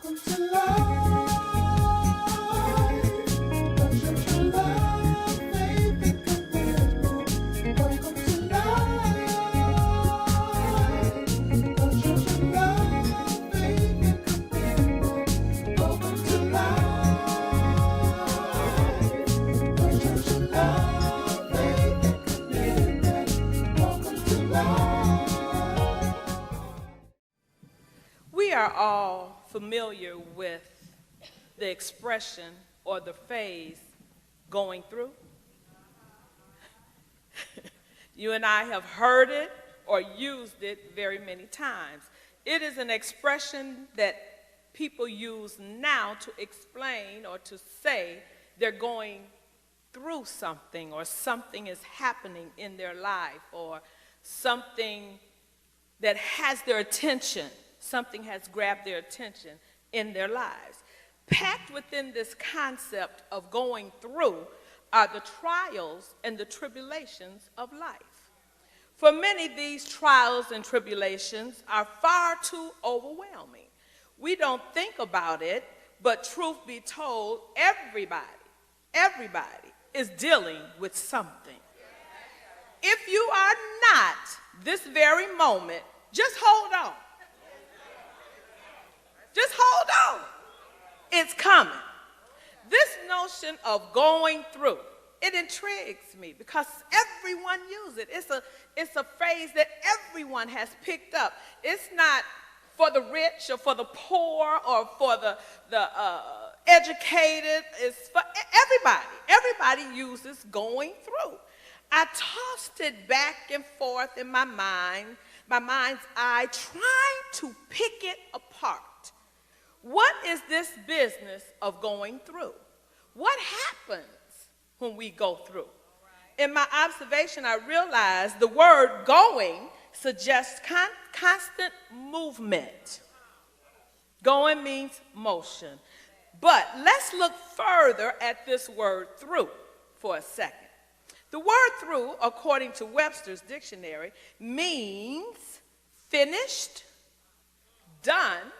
Welcome to life. The church of love, faith and commitment. Welcome to life. The church of love, faith and commitment. Welcome to life. The church of love, faith and commitment. Welcome to life. We are all familiar with the expression or the phrase going through. You and I have heard it or used it very many times. It is an expression that people use now to explain or to say they're going through something, or something is happening in their life, or something that has their attention. Something has grabbed their attention in their lives. Packed within this concept of going through are the trials and the tribulations of life. For many, these trials and tribulations are far too overwhelming. We don't think about it, but truth be told, everybody is dealing with something. If you are not this very moment, just hold on. Just hold on. It's coming. This notion of going through, it intrigues me because everyone uses it. It's a phrase that everyone has picked up. It's not for the rich or for the poor or for the educated. It's for everybody. Everybody uses going through. I tossed it back and forth in my mind's eye, trying to pick it apart. What is this business of going through? What happens when we go through? In my observation, I realized the word going suggests constant movement. Going means motion. But let's look further at this word through for a second. The word through, according to Webster's dictionary, means finished, done,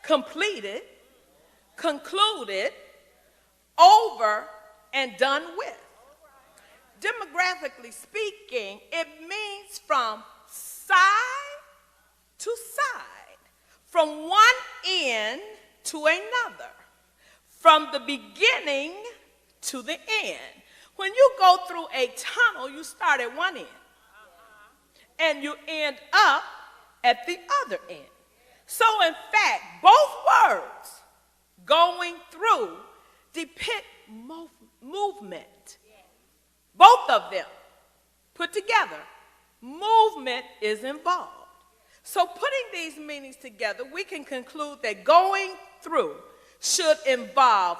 completed, concluded, over, and done with. Demographically speaking, it means from side to side, from one end to another, from the beginning to the end. When you go through a tunnel, you start at one end, and you end up at the other end. So in fact, both words, going through, depict movement. Both of them put together, movement is involved. So putting these meanings together, we can conclude that going through should involve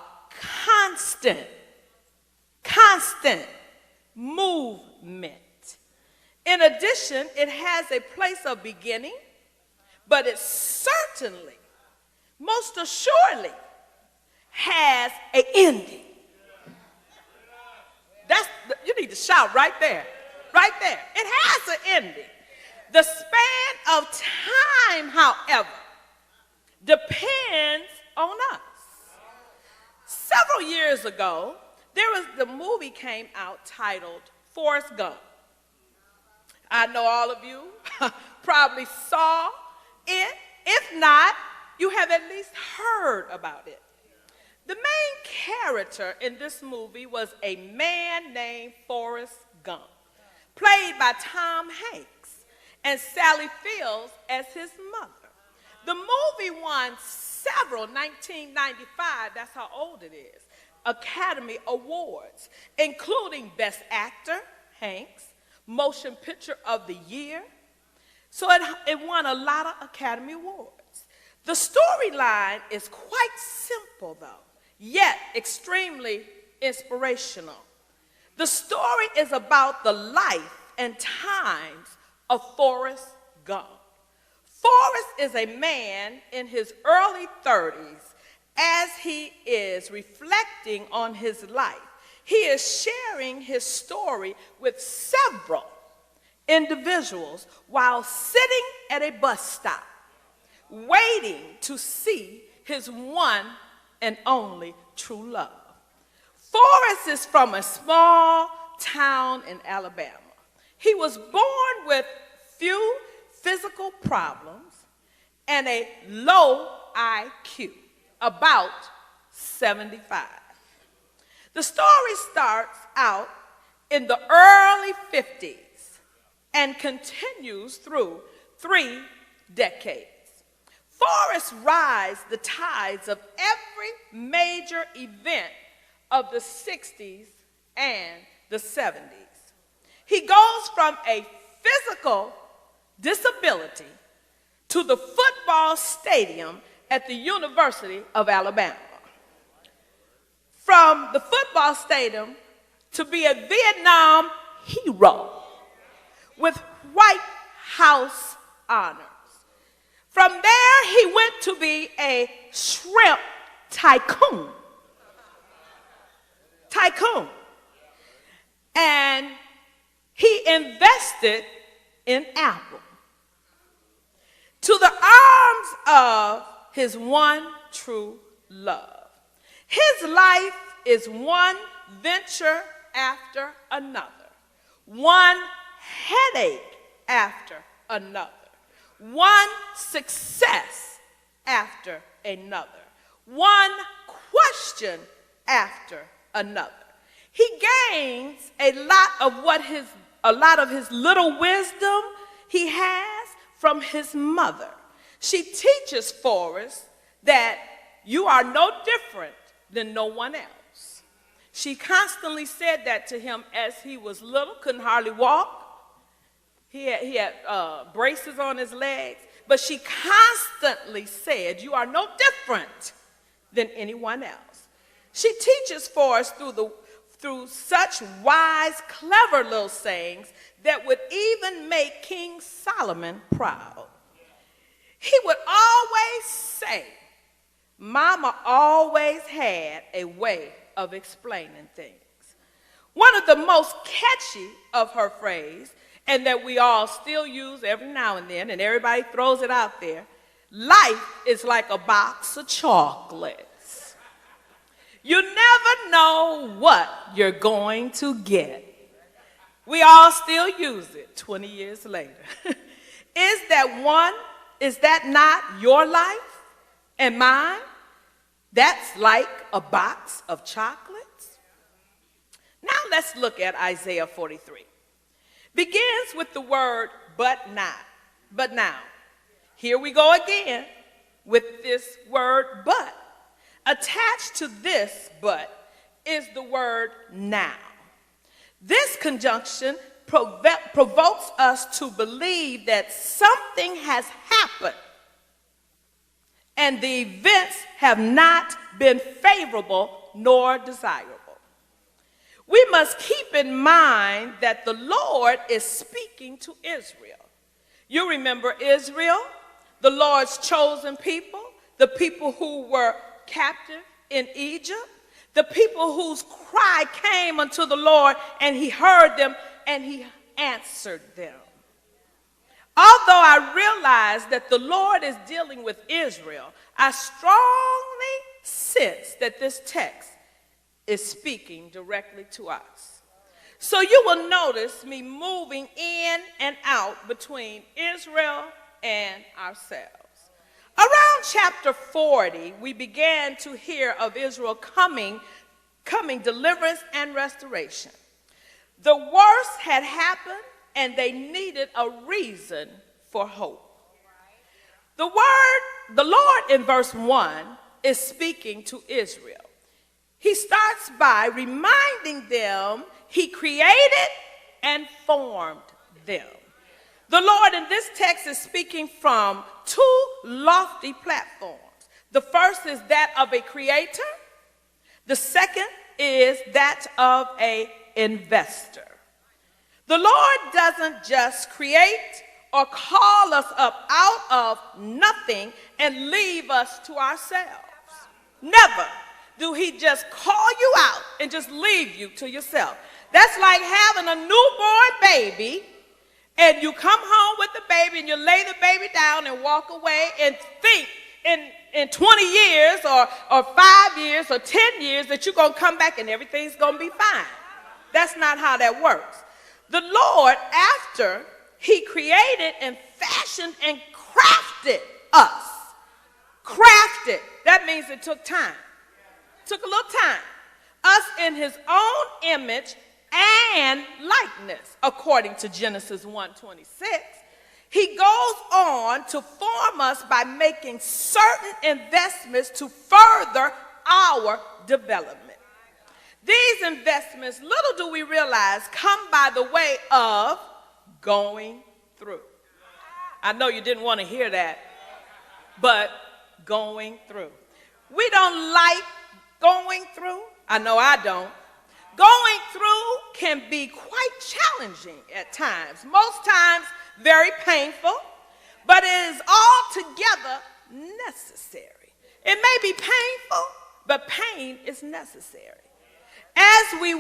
constant movement. In addition, it has a place of beginning, but it certainly, most assuredly, has an ending. You need to shout right there, right there. It has an ending. The span of time, however, depends on us. Several years ago, the movie came out titled Forrest Gump. I know all of you probably saw it. If not, you have at least heard about it. The main character in this movie was a man named Forrest Gump, played by Tom Hanks, and Sally Fields as his mother. The movie won several 1995, that's how old it is, Academy Awards, including Best Actor, Hanks, Motion Picture of the Year. So it won a lot of Academy Awards. The storyline is quite simple, though, yet extremely inspirational. The story is about the life and times of Forrest Gump. Forrest is a man in his early 30s. As he is reflecting on his life, he is sharing his story with several individuals while sitting at a bus stop, waiting to see his one and only true love. Forrest is from a small town in Alabama. He was born with few physical problems and a low IQ, about 75. The story starts out in the early 50s and continues through 3 decades. Forrest rides the tides of every major event of the 60s and the 70s. He goes from a physical disability to the football stadium at the University of Alabama. From the football stadium to be a Vietnam hero with White House honors. From there, he went to be a shrimp tycoon. And he invested in Apple. To the arms of his one true love. His life is one venture after another, one headache after another, one success after another, one question after another. He gains a lot of his little wisdom he has from his mother. She teaches Forrest that you are no different than no one else. She constantly said that to him as he was little, couldn't hardly walk. He had braces on his legs, but she constantly said, you are no different than anyone else. She teaches Forrest through such wise, clever little sayings that would even make King Solomon proud. He would always say, Mama always had a way of explaining things. One of the most catchy of her phrase, and that we all still use every now and then, and everybody throws it out there, life is like a box of chocolates. You never know what you're going to get. We all still use it 20 years later. Is that not your life and mine? That's like a box of chocolates. Now let's look at Isaiah 43. Begins with the word but not. But now. Here we go again with this word but. Attached to this but is the word now. This conjunction provokes us to believe that something has happened and the events have not been favorable nor desirable. We must keep in mind that the Lord is speaking to Israel. You remember Israel, the Lord's chosen people, the people who were captive in Egypt, the people whose cry came unto the Lord and he heard them and he answered them. Although I realize that the Lord is dealing with Israel, I strongly sense that this text is speaking directly to us. So you will notice me moving in and out between Israel and ourselves. Around chapter 40, we began to hear of Israel coming deliverance and restoration. The worst had happened and they needed a reason for hope. The Lord in verse 1 is speaking to Israel. He starts by reminding them he created and formed them. The Lord in this text is speaking from 2 lofty platforms. The first is that of a creator. The second is that of an investor. The Lord doesn't just create or call us up out of nothing and leave us to ourselves. Never do he just call you out and just leave you to yourself. That's like having a newborn baby and you come home with the baby and you lay the baby down and walk away and think in 20 years or 5 years or 10 years that you're going to come back and everything's going to be fine. That's not how that works. The Lord, after he created and fashioned and crafted us, crafted, that means it took time. Took a little time. Us in his own image and likeness, according to Genesis 1:26. He goes on to form us by making certain investments to further our development. These investments, little do we realize, come by the way of going through. I know you didn't want to hear that, but going through. We don't like going through. I know I don't. Going through can be quite challenging at times. Most times, very painful, but it is altogether necessary. It may be painful, but pain is necessary. As we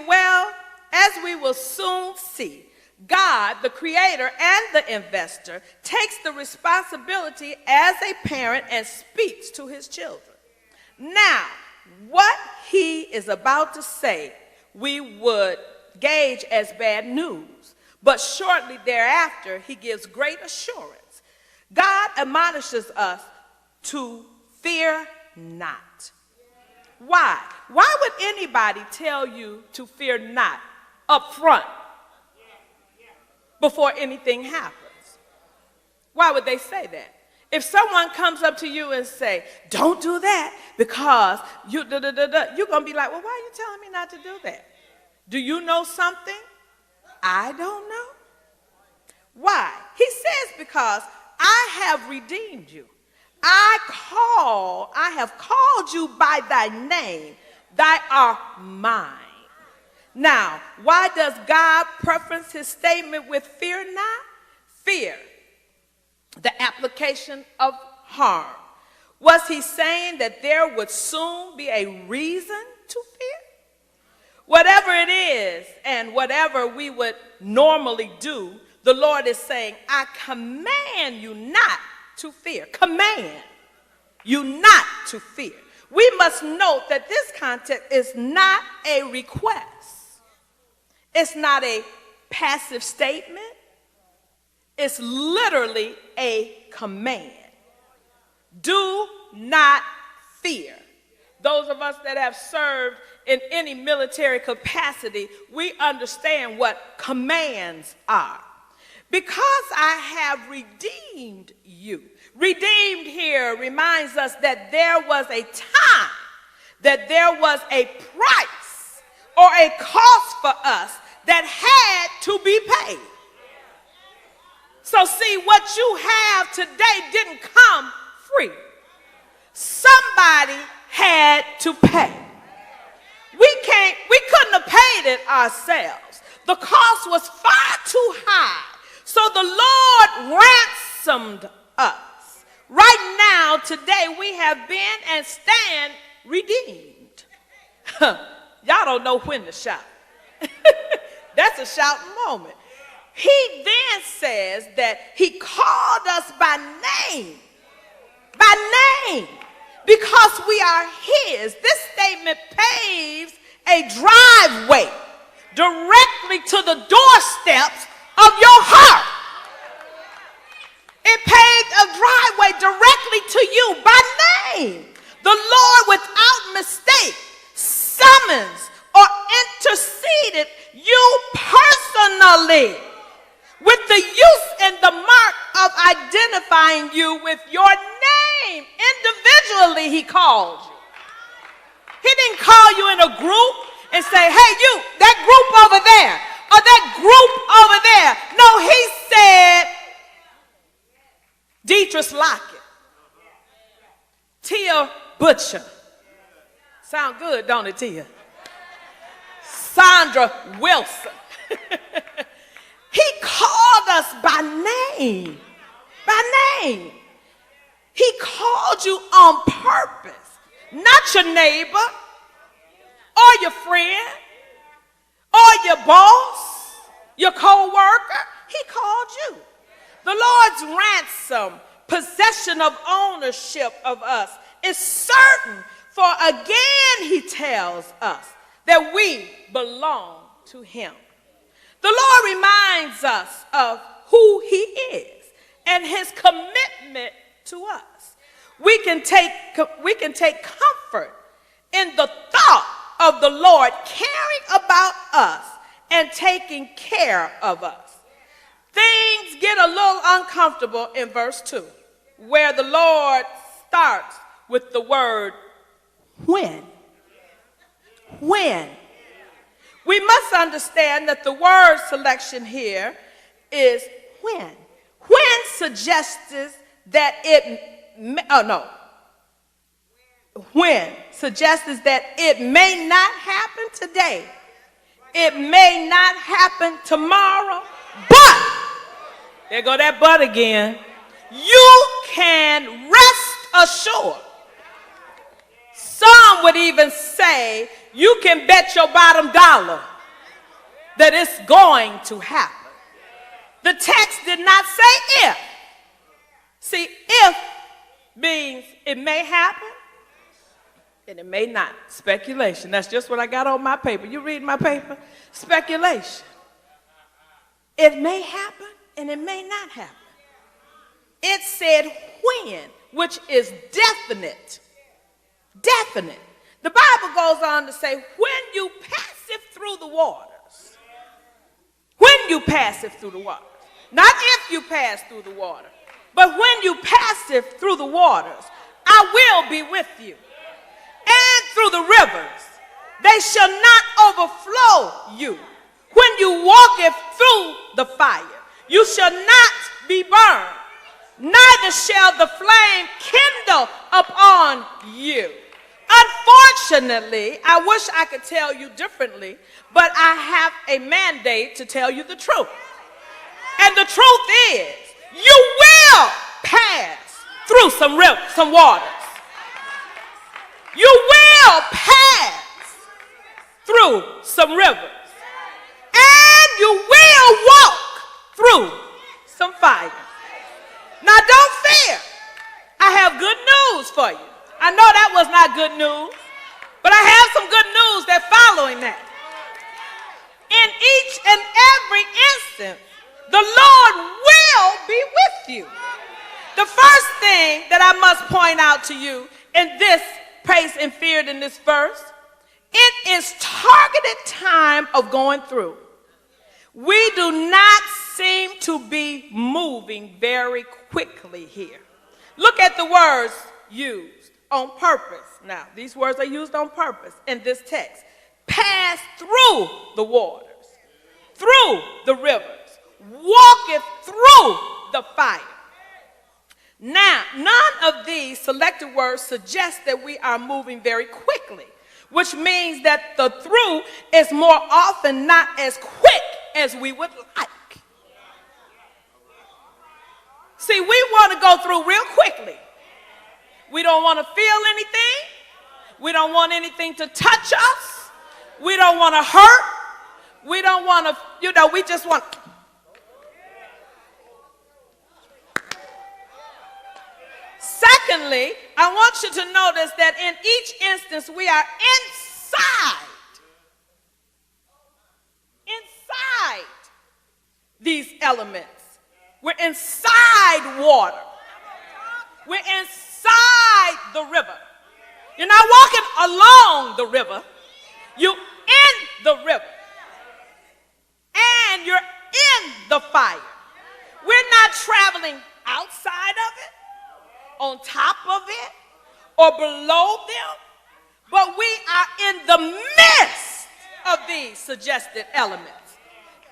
will soon see, God, the creator and the investor, takes the responsibility as a parent and speaks to his children. Now, what he is about to say, we would gauge as bad news, but shortly thereafter, he gives great assurance. God admonishes us to fear not. Why? Why would anybody tell you to fear not up front before anything happens? Why would they say that? If someone comes up to you and say, don't do that because you're going to be like, well, why are you telling me not to do that? Do you know something I don't know? Why? He says, because I have redeemed you. I have called you by thy name. Thy are mine. Now, why does God preference his statement with fear not? Fear, the application of harm. Was he saying that there would soon be a reason to fear? Whatever it is and whatever we would normally do, the Lord is saying, I command you not to fear. Command you not to fear. We must note that this context is not a request. It's not a passive statement. It's literally a command. Do not fear. Those of us that have served in any military capacity, we understand what commands are. Because I have redeemed you. Redeemed here reminds us that there was a time, that there was a price or a cost for us that had to be paid. So see, what you have today didn't come free. Somebody had to pay. We couldn't have paid it ourselves. The cost was far too high. So the Lord ransomed us. Right now, today, we have been and stand redeemed. Y'all don't know when to shout. That's a shouting moment. He then says that he called us by name, because we are his. This statement paves a driveway directly to the doorsteps of your heart. It paved a driveway directly to you by name. The Lord, without mistake, summons or interceded you personally with the use and the mark of identifying you with your name. Individually, he called you. He didn't call you in a group and say, hey, you, that group over there, or that group over there. No, he said, Deatrice Lockett, Tia Butcher. Sound good, don't it, Tia? Sandra Wilson. He called us by name. By name. He called you on purpose. Not your neighbor, or your friend, or your boss, your co-worker. He called you. The Lord's ransom, possession of ownership of us, is certain, for again he tells us that we belong to him. The Lord reminds us of who he is and his commitment to us. We can take comfort in the thought of the Lord caring about us and taking care of us. Things get a little uncomfortable in verse 2, where the Lord starts with the word when. When. We must understand that the word selection here is when. When suggests that when suggests that it may not happen today. It may not happen tomorrow, but, there go that but again, you can rest assured. Some would even say you can bet your bottom dollar that it's going to happen. The text did not say if. See, if means it may happen and it may not. Speculation. That's just what I got on my paper. You read my paper? Speculation. It may happen and it may not happen. It said when, which is definite. Definite. The Bible goes on to say, when you passeth through the waters. When you passeth through the waters. Not if you pass through the water, but when you passeth through the waters, I will be with you. And through the rivers, they shall not overflow you. When you walketh through the fire, you shall not be burned, neither shall the flame kindle upon you. Unfortunately, I wish I could tell you differently, but I have a mandate to tell you the truth. And the truth is, you will pass through some waters. You will pass through some rivers. And you will walk through some fire. Now don't fear. I have good news for you. I know that was not good news, but I have some good news that's following that. In each and every instant, the Lord will be with you. The first thing that I must point out to you in this praise and feared in this verse, it is targeted time of going through. We do not seem to be moving very quickly here. Look at the words used on purpose. Now, these words are used on purpose in this text. Pass through the waters, through the rivers, walketh through the fire. Now, none of these selected words suggest that we are moving very quickly, which means that the through is more often not as quick as we would like. See, we want to go through real quickly. We don't want to feel anything. We don't want anything to touch us. We don't want to hurt. We don't want to, we just want. Secondly, I want you to notice that in each instance we are inside these elements. We're inside water. We're inside the river. You're not walking along the river. You're in the river. And you're in the fire. We're not traveling outside of it, on top of it, or below them, but we are in the midst of these suggested elements.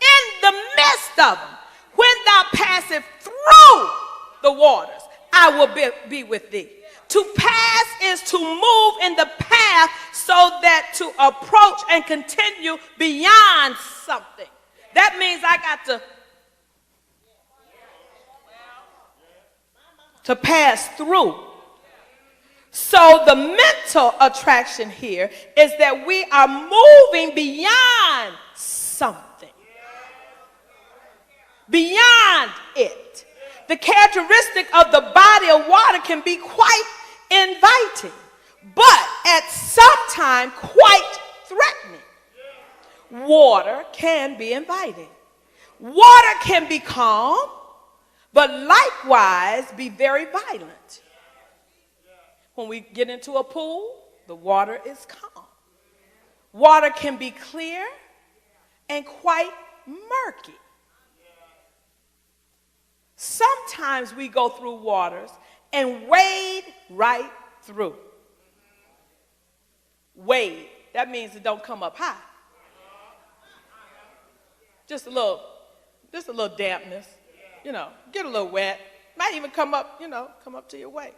In the midst of them. When thou passest through the waters, I will be with thee. To pass is to move in the path so that to approach and continue beyond something. That means I got to pass through. So the mental attraction here is that we are moving beyond something. Beyond it. The characteristic of the body of water can be quite inviting, but at some time quite threatening. Water can be inviting. Water can be calm, but likewise be very violent. When we get into a pool, the water is calm. Water can be clear and quite murky. Sometimes we go through waters and wade right through. Wade, that means it don't come up high. Just a little dampness, get a little wet. Might even come up to your waist.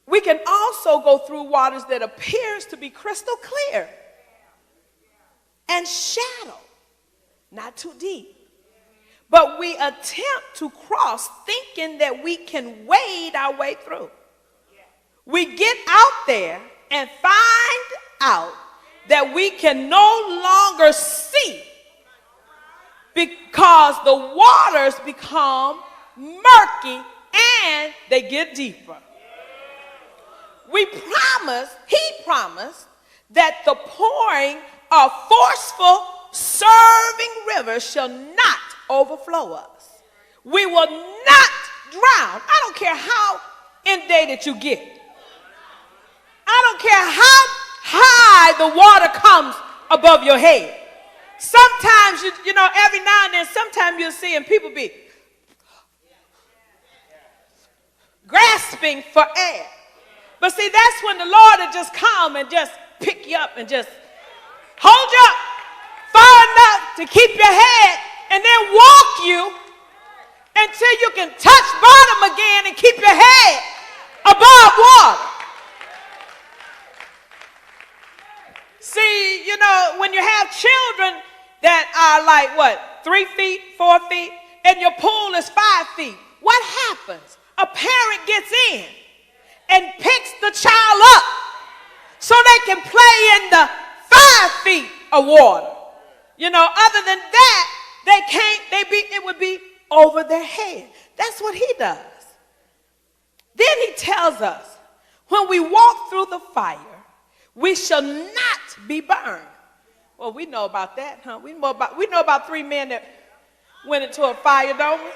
We can also go through waters that appears to be crystal clear and shallow, not too deep. But we attempt to cross thinking that we can wade our way through. We get out there and find out that we can no longer see because the waters become murky and they get deeper. He promised that the pouring of forceful, serving rivers shall not overflow us. We will not drown. I don't care how inundated you get. I don't care how high the water comes above your head. Sometimes, every now and then, sometimes you'll see and people be grasping for air. But see, that's when the Lord will just come and just pick you up and just hold you up far enough to keep your head and then walk you until you can touch bottom again and keep your head above water. See, when you have children that are like, 3 feet, 4 feet, and your pool is 5 feet, what happens? A parent gets in and picks the child up so they can play in the 5 feet of water. Other than that, it would be over their head. That's what he does. Then he tells us, when we walk through the fire, we shall not be burned. Well, we know about that, huh? We know about 3 men that went into a fire, don't we?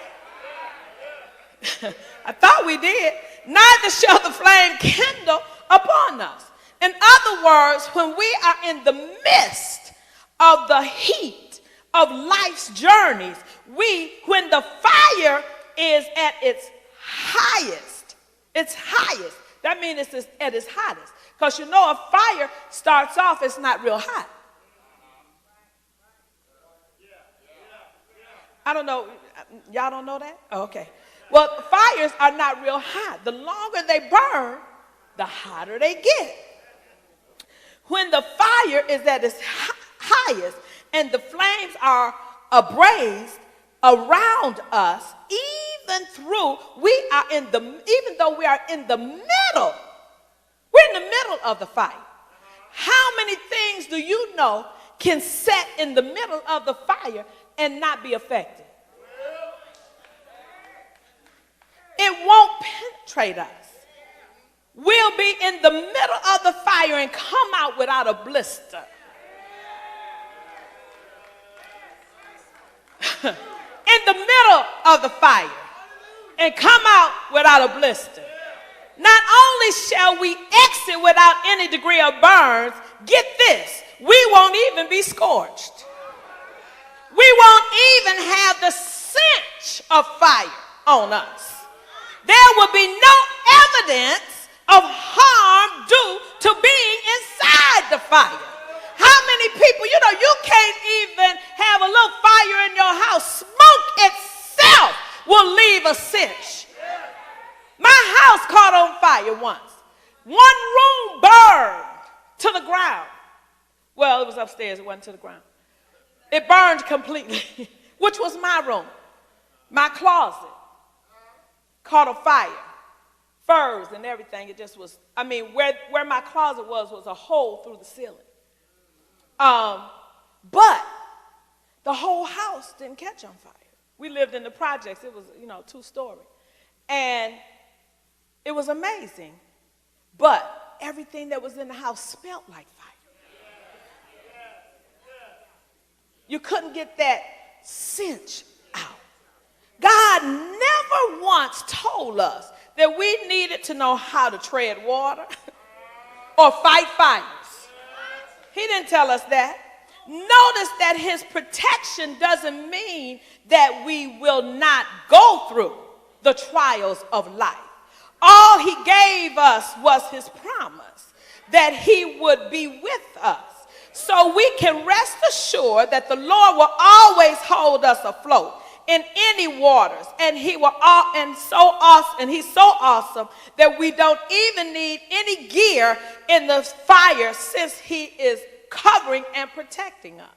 I thought we did. Neither shall the flame kindle upon us. In other words, when we are in the midst of the heat of life's journeys, when the fire is at its highest, that means it's at its hottest. Because a fire starts off, it's not real hot. I don't know, y'all don't know that? Oh, okay. Well, fires are not real hot. The longer they burn, the hotter they get. When the fire is at its highest and the flames are ablaze around us, even though we are in the middle, we're in the middle of the fire. How many things do you know can set in the middle of the fire and not be affected? It won't penetrate us. We'll be in the middle of the fire and come out without a blister. In the middle of the fire and come out without a blister. Not only shall we exit without any degree of burns, get this, we won't even be scorched. We won't even have the stench of fire on us. There will be no evidence of harm due to being inside the fire. How many people, you can't even have a little fire in your house. Smoke itself will leave a stench. My house caught on fire once. One room burned to the ground. Well, it was upstairs, it wasn't to the ground. It burned completely, which was my room. My closet caught a fire. Furs and everything, it just was, where my closet was a hole through the ceiling. But the whole house didn't catch on fire. We lived in the projects. It was, 2-story. And it was amazing. but everything that was in the house smelled like fire. You couldn't get that stench out. God never once told us that we needed to know how to tread water or fight fires. He didn't tell us that. Notice that his protection doesn't mean that we will not go through the trials of life. All he gave us was his promise that he would be with us. So we can rest assured that the Lord will always hold us afloat in any waters, and he's so awesome that we don't even need any gear in the fire, since he is covering and protecting us.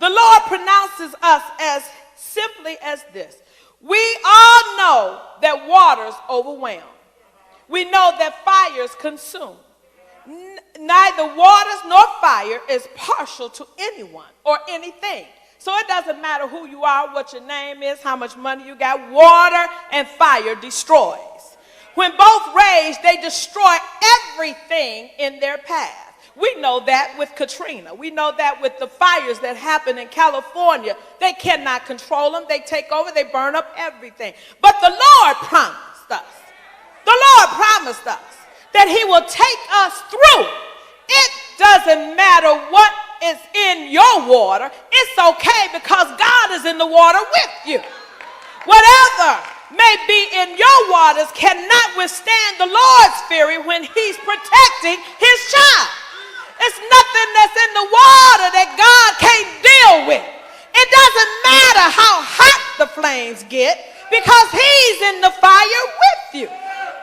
The Lord pronounces us as simply as this: we all know that waters overwhelm. We know that fires consume. Neither waters nor fire is partial to anyone or anything. So it doesn't matter who you are, what your name is, how much money you got. Water and fire destroys. When both rage, they destroy everything in their path. We know that with Katrina. We know that with the fires that happen in California. They cannot control them. They take over. They burn up everything. But the Lord promised us. The Lord promised us that he will take us through. It doesn't matter what is in your water. It's okay, because God is in the water with you. Whatever may be in your waters cannot withstand the Lord's fury when he's protecting his child. It's nothing that's in the water that God can't deal with. It doesn't matter how hot the flames get, because he's in the fire with you.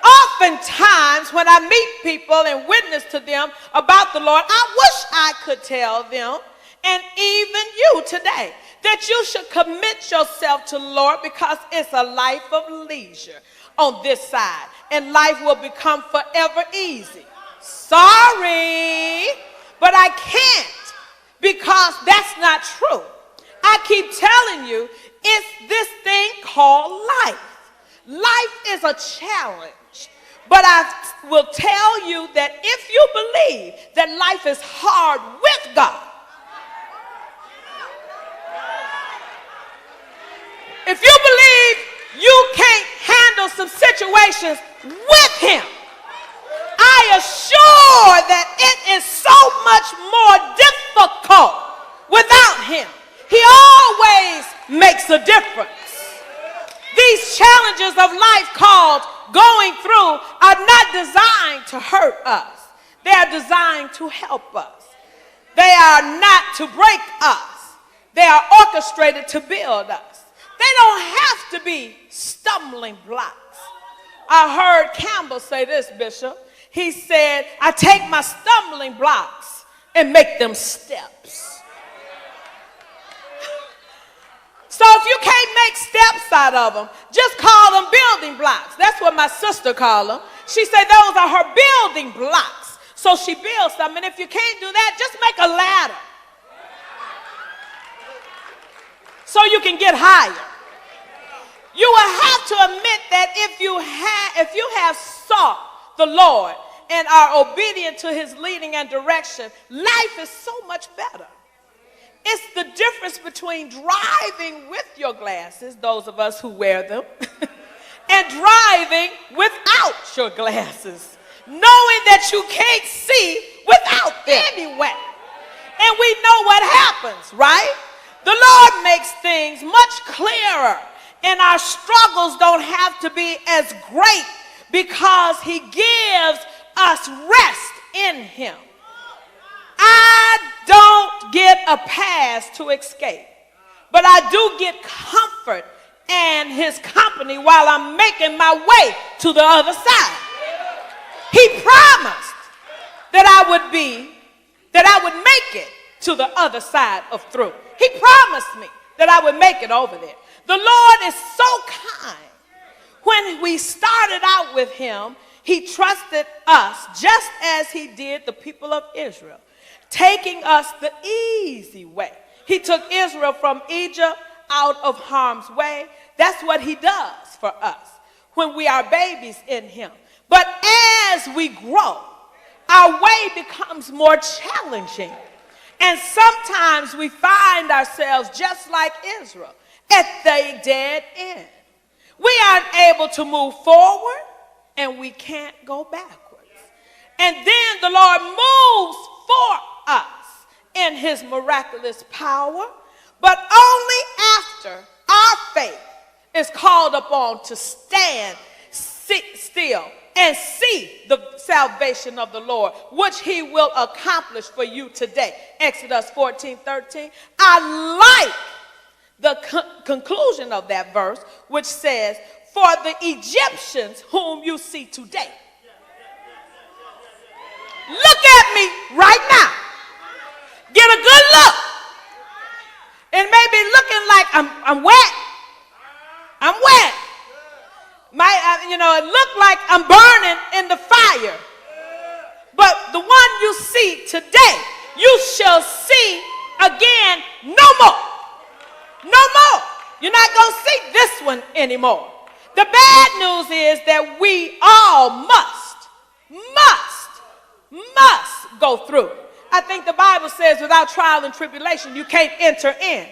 Oftentimes when I meet people and witness to them about the Lord, I wish I could tell them, and even you today, that you should commit yourself to the Lord, because it's a life of leisure on this side, and life will become forever easy. Sorry, but I can't, because that's not true. I keep telling you, it's this thing called life. Life is a challenge. But I will tell you that if you believe that life is hard with God, if you believe you can't handle some situations with him, I assure that it is so much more difficult without him. He always makes a difference. These challenges of life called going through are not designed to hurt us. They are designed to help us. They are not to break us. They are orchestrated to build us. They don't have to be stumbling blocks. I heard Campbell say this, Bishop. He said, I take my stumbling blocks and make them steps. So if you can't make steps out of them, just call them building blocks. That's what my sister called them. She said those are her building blocks. So she builds them. And if you can't do that, just make a ladder so you can get higher. You will have to admit that if you have sought the Lord and are obedient to his leading and direction, life is so much better. It's the difference between driving with your glasses, those of us who wear them, and driving without your glasses, knowing that you can't see without them anyway. And we know what happens, right? The Lord makes things much clearer, and our struggles don't have to be as great, because he gives us rest in him. I don't get a pass to escape, but I do get comfort and his company while I'm making my way to the other side. He promised that I would make it to the other side of through. He promised me that I would make it over there. The Lord is so kind. When we started out with him, he trusted us just as he did the people of Israel, taking us the easy way. He took Israel from Egypt out of harm's way. That's what he does for us when we are babies in him. But as we grow, our way becomes more challenging. And sometimes we find ourselves just like Israel at the dead end. We aren't able to move forward and we can't go backwards. And then the Lord moves for us in his miraculous power, but only after our faith is called upon to stand still and see the salvation of the Lord, which he will accomplish for you today. Exodus 14:13. I like the conclusion of that verse, which says, for the Egyptians whom you see today. Look at me right now. Get a good look. It may be looking like I'm wet. I'm wet. It looked like I'm burning in the fire. But the one you see today, you shall see again no more. No more. You're not going to see this one anymore. The bad news is that we all must go through. I think the Bible says without trial and tribulation, you can't enter in.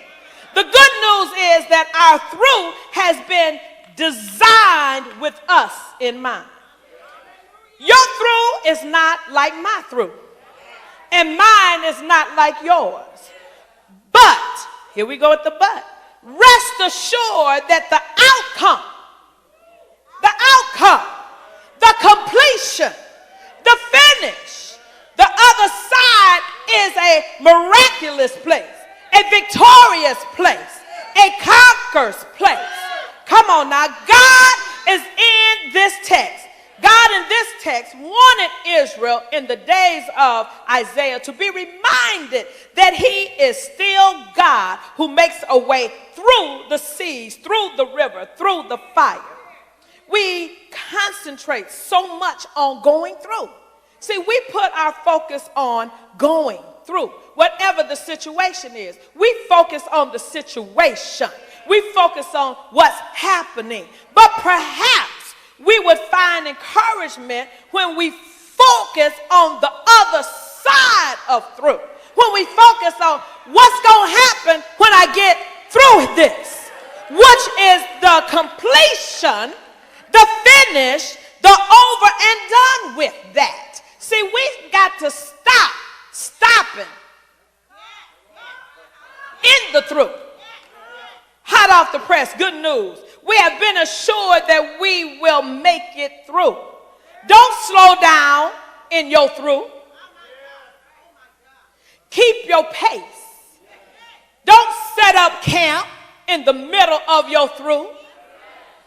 The good news is that our through has been designed with us in mind. Your through is not like my through, and mine is not like yours. But, here we go with the but. Rest assured that the outcome, the completion, the finish, the other side is a miraculous place, a victorious place, a conqueror's place. Come on now, God is in this text. God in this text wanted Israel in the days of Isaiah to be reminded that he is still God who makes a way through the seas, through the river, through the fire. We concentrate so much on going through. See, we put our focus on going through. Whatever the situation is, we focus on the situation. We focus on what's happening. But perhaps we would find encouragement when we focus on the other side of through. When we focus on what's going to happen when I get through this, which is the completion, the finish, the over and done with that. See, we've got to stop stopping in the through. Hot off the press, good news. We have been assured that we will make it through. Don't slow down in your through. Keep your pace. Don't set up camp in the middle of your through.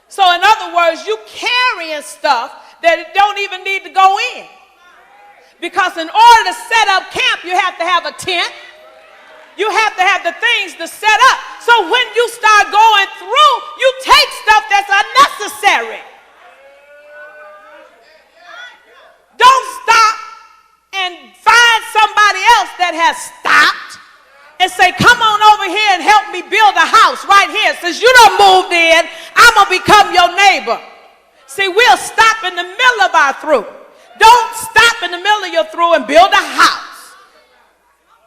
So in other words, you carrying stuff that it don't even need to go in. Because in order to set up camp, you have to have a tent. You have to have the things to set up. So when you start going through, you take stuff that's unnecessary. Don't stop and find somebody else that has stopped and say, come on over here and help me build a house right here. Since you done moved in, I'm going to become your neighbor. See, we'll stop in the middle of our through. Don't stop in the middle of your through and build a house.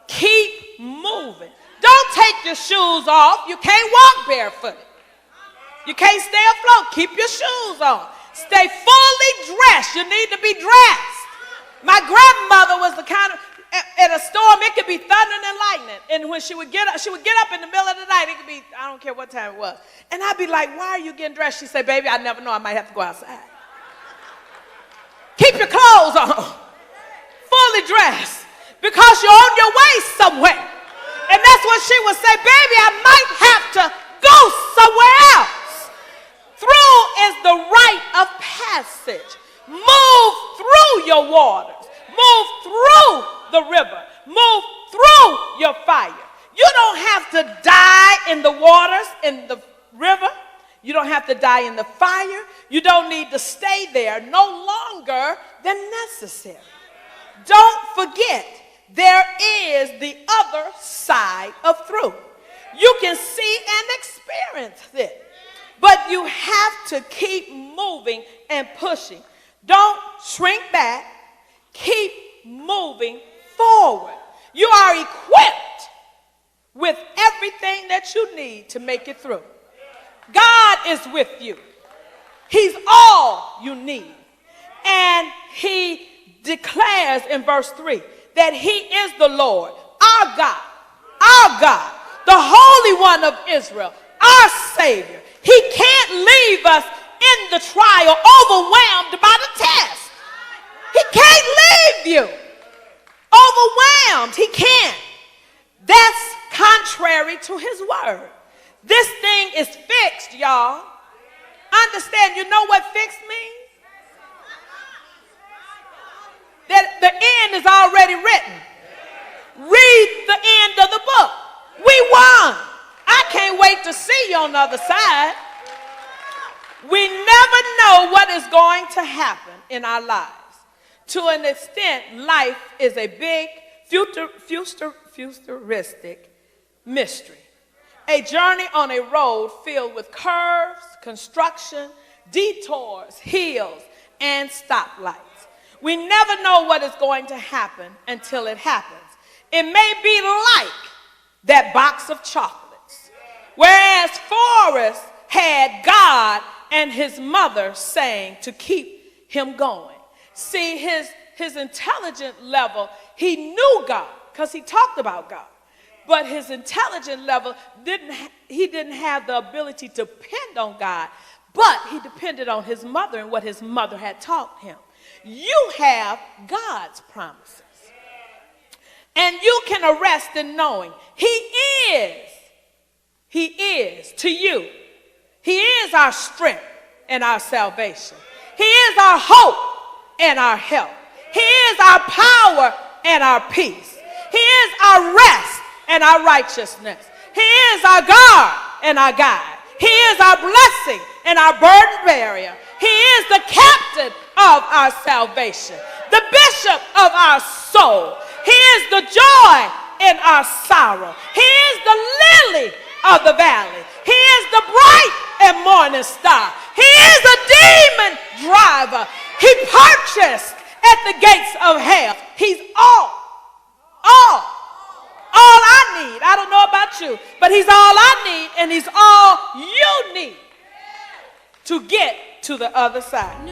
Keep moving. Don't take your shoes off. You can't walk barefooted. You can't stay afloat. Keep your shoes on. Stay fully dressed. You need to be dressed. My grandmother was the kind of, at a storm, it could be thunder and lightning. And when she would get up in the middle of the night. It could be, I don't care what time it was. And I'd be like, why are you getting dressed? She said, baby, I never know. I might have to go outside. Keep your clothes on. Fully dressed. Because you're on your way somewhere. And that's what she would say, baby, I might have to go somewhere else. Through is the rite of passage. Move through your waters. Move through the river. Move through your fire. You don't have to die in the waters, in the river. You don't have to die in the fire. You don't need to stay there no longer than necessary. Don't forget, there is the other side of through. You can see and experience it, but you have to keep moving and pushing. Don't shrink back. Keep moving forward. You are equipped with everything that you need to make it through. God is with you. He's all you need. And he declares in verse 3 that he is the Lord, our God, the Holy One of Israel, our Savior. He can't leave us in the trial overwhelmed by the test. He can't leave you overwhelmed. He can't. That's contrary to his word. This thing is fixed, y'all. Understand, you know what fixed means? That the end is already written. Read the end of the book. We won. I can't wait to see you on the other side. We never know what is going to happen in our lives. To an extent, life is a big futuristic mystery. A journey on a road filled with curves, construction, detours, hills, and stoplights. We never know what is going to happen until it happens. It may be like that box of chocolates. Whereas Forrest had God and his mother saying to keep him going. See, his intelligent level, he knew God because he talked about God. But his intelligent level, he didn't have the ability to depend on God, but he depended on his mother and what his mother had taught him. You have God's promises. And you can rest in knowing he is to you. He is our strength and our salvation. He is our hope and our help. He is our power and our peace. He is our rest and our righteousness. He is our God and our guide. He is our blessing and our burden bearer. He is the captain of our salvation, the bishop of our soul. He is the joy in our sorrow. He is the lily of the valley. He is the bright and morning star. He is a demon driver. He purchased at the gates of hell. He's all I need. I don't know about you, but he's all I need, and he's all you need to get to the other side.